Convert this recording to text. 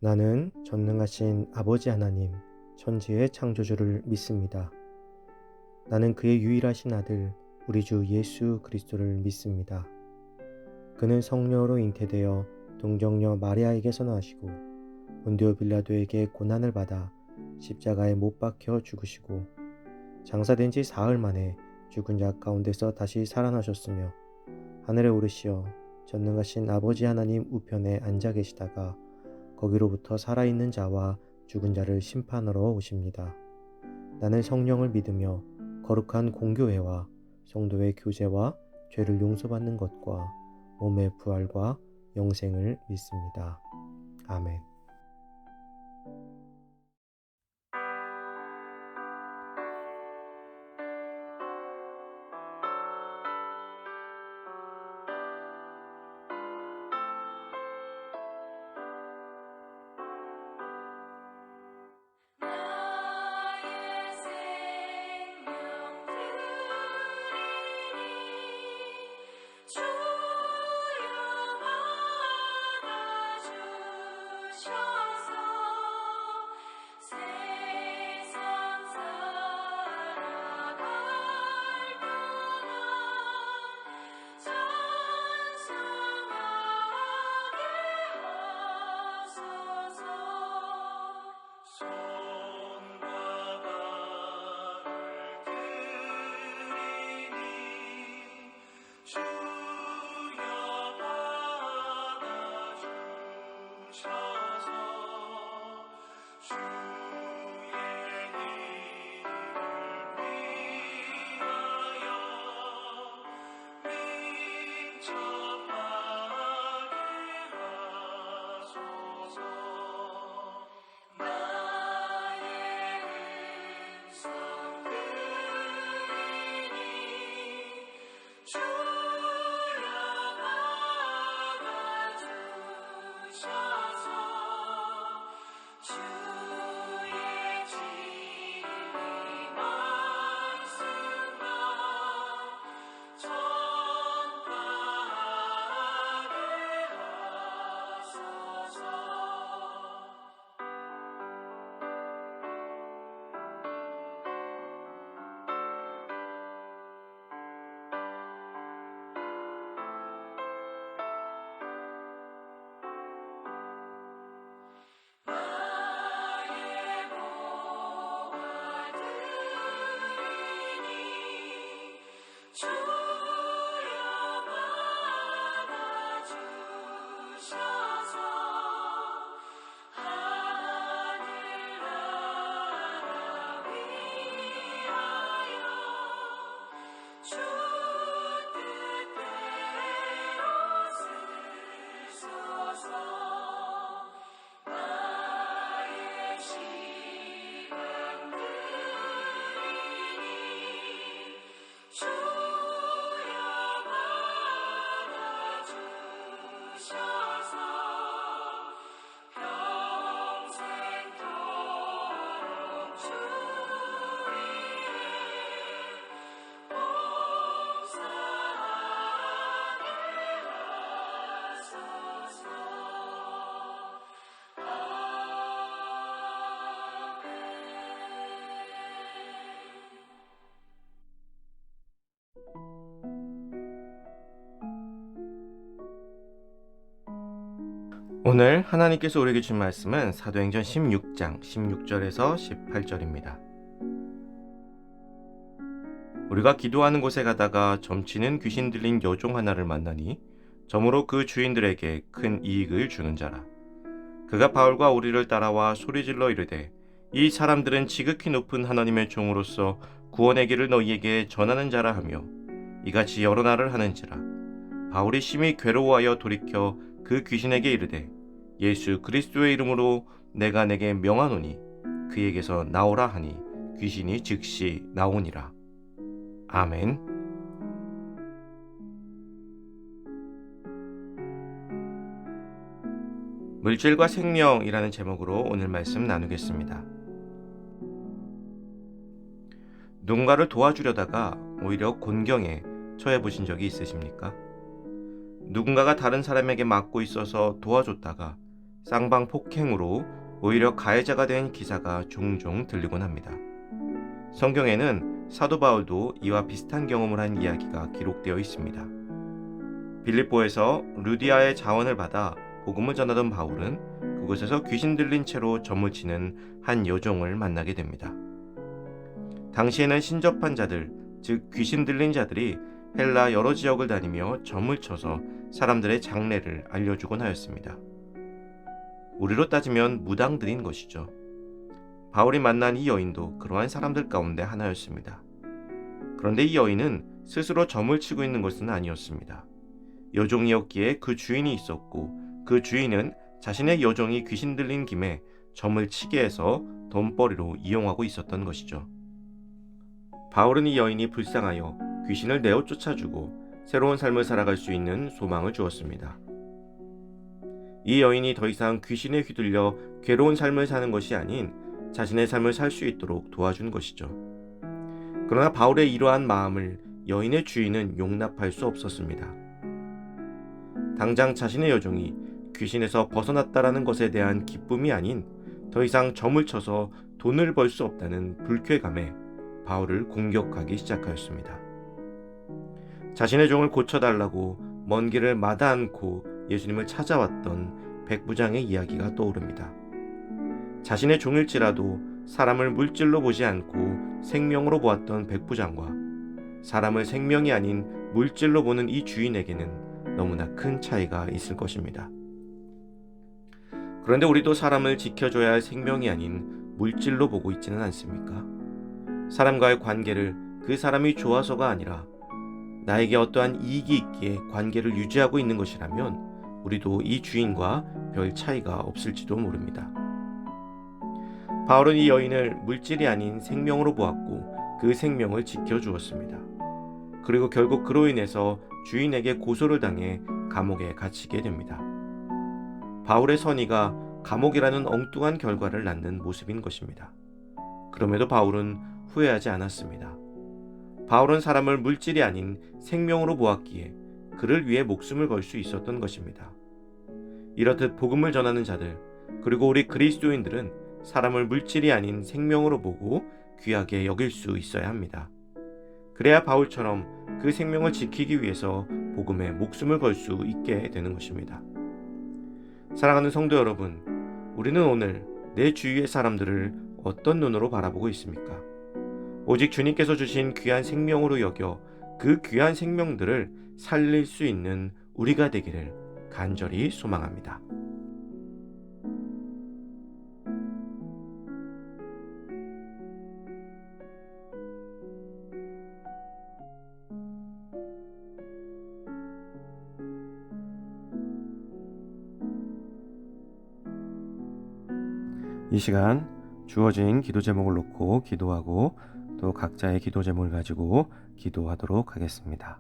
나는 전능하신 아버지 하나님, 천지의 창조주를 믿습니다. 나는 그의 유일하신 아들, 우리 주 예수 그리스도를 믿습니다. 그는 성령으로 잉태되어 동정녀 마리아에게서 나시고 본디오 빌라도에게 고난을 받아 십자가에 못 박혀 죽으시고 장사된 지 사흘 만에 죽은 자 가운데서 다시 살아나셨으며 하늘에 오르시어 전능하신 아버지 하나님 우편에 앉아 계시다가 거기로부터 살아있는 자와 죽은 자를 심판하러 오십니다. 나는 성령을 믿으며 거룩한 공교회와 성도의 교제와 죄를 용서받는 것과 몸의 부활과 영생을 믿습니다. 아멘. 나의 생명 드리니 주여 받아주셔서 세상 살아갈 동안 찬송하게 하소서. 손과 발을 들이니 주여 받아주셔서 주의 이름을 위하여 민첩하게 하소서. 나의 음성 들으니 주여 받아주셔서 주의 진리 말씀만 전파하게 하소서. 나의 목을 들이니 주여 받아주셔서 하늘나라 위하여 주 뜻대로 쓰소서. 나의 시간 들이니 주여 받아주셔서 평생토록 주 위에 봉사하게 하소서. 오늘 하나님께서 우리에게 준 말씀은 사도행전 16장 16절에서 18절입니다. 우리가 기도하는 곳에 가다가 점치는 귀신 들린 여종 하나를 만나니 점으로 그 주인들에게 큰 이익을 주는 자라. 그가 바울과 우리를 따라와 소리질러 이르되 이 사람들은 지극히 높은 하나님의 종으로서 구원의 길을 너희에게 전하는 자라 하며 이같이 여러 날을 하는지라. 바울이 심히 괴로워하여 돌이켜 그 귀신에게 이르되 예수 그리스도의 이름으로 내가 내게 명하노니 그에게서 나오라 하니 귀신이 즉시 나오니라. 아멘. 물질과 생명이라는 제목으로 오늘 말씀 나누겠습니다. 누군가를 도와주려다가 오히려 곤경에 처해 보신 적이 있으십니까? 누군가가 다른 사람에게 맞고 있어서 도와줬다가 쌍방폭행으로 오히려 가해자가 된 기사가 종종 들리곤 합니다. 성경에는 사도 바울도 이와 비슷한 경험을 한 이야기가 기록되어 있습니다. 빌립보에서 루디아의 자원을 받아 복음을 전하던 바울은 그곳에서 귀신 들린 채로 점을 치는 한 여종을 만나게 됩니다. 당시에는 신접한 자들, 즉 귀신 들린 자들이 헬라 여러 지역을 다니며 점을 쳐서 사람들의 장례를 알려주곤 하였습니다. 우리로 따지면 무당들인 것이죠. 바울이 만난 이 여인도 그러한 사람들 가운데 하나였습니다. 그런데 이 여인은 스스로 점을 치고 있는 것은 아니었습니다. 여종이었기에 그 주인이 있었고 그 주인은 자신의 여종이 귀신 들린 김에 점을 치게 해서 돈벌이로 이용하고 있었던 것이죠. 바울은 이 여인이 불쌍하여 귀신을 내어 쫓아주고 새로운 삶을 살아갈 수 있는 소망을 주었습니다. 이 여인이 더 이상 귀신에 휘둘려 괴로운 삶을 사는 것이 아닌 자신의 삶을 살 수 있도록 도와준 것이죠. 그러나 바울의 이러한 마음을 여인의 주인은 용납할 수 없었습니다. 당장 자신의 여종이 귀신에서 벗어났다라는 것에 대한 기쁨이 아닌 더 이상 점을 쳐서 돈을 벌 수 없다는 불쾌감에 바울을 공격하기 시작하였습니다. 자신의 종을 고쳐달라고 먼 길을 마다 않고 예수님을 찾아왔던 백부장의 이야기가 떠오릅니다. 자신의 종일지라도 사람을 물질로 보지 않고 생명으로 보았던 백부장과 사람을 생명이 아닌 물질로 보는 이 주인에게는 너무나 큰 차이가 있을 것입니다. 그런데 우리도 사람을 지켜줘야 할 생명이 아닌 물질로 보고 있지는 않습니까? 사람과의 관계를 그 사람이 좋아서가 아니라 나에게 어떠한 이익이 있기에 관계를 유지하고 있는 것이라면 우리도 이 주인과 별 차이가 없을지도 모릅니다. 바울은 이 여인을 물질이 아닌 생명으로 보았고 그 생명을 지켜주었습니다. 그리고 결국 그로 인해서 주인에게 고소를 당해 감옥에 갇히게 됩니다. 바울의 선의가 감옥이라는 엉뚱한 결과를 낳는 모습인 것입니다. 그럼에도 바울은 후회하지 않았습니다. 바울은 사람을 물질이 아닌 생명으로 보았기에 그를 위해 목숨을 걸 수 있었던 것입니다. 이렇듯 복음을 전하는 자들, 그리고 우리 그리스도인들은 사람을 물질이 아닌 생명으로 보고 귀하게 여길 수 있어야 합니다. 그래야 바울처럼 그 생명을 지키기 위해서 복음에 목숨을 걸 수 있게 되는 것입니다. 사랑하는 성도 여러분, 우리는 오늘 내 주위의 사람들을 어떤 눈으로 바라보고 있습니까? 오직 주님께서 주신 귀한 생명으로 여겨 그 귀한 생명들을 살릴 수 있는 우리가 되기를 간절히 소망합니다. 이 시간 주어진 기도 제목을 놓고 기도하고 또 각자의 기도 제목을 가지고 기도하도록 하겠습니다.